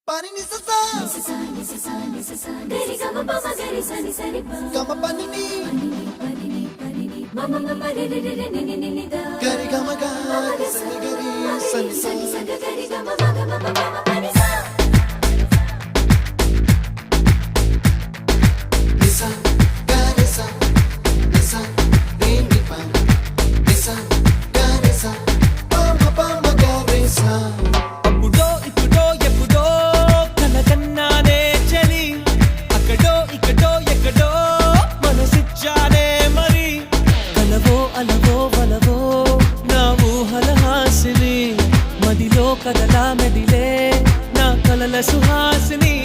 pani ni sa sa gari ga ma pa gari sa ni pa ga ma pani ni ma ma ma re re re ni ni ni da gari ga ma ga sa ni gari sa ni sa gari ga ma ga ma pani sa ni sa gari sa ni sa ni pa ni sa gari sa pa ma gari sa కదలా మెదిలే నా కలల సుహాసిని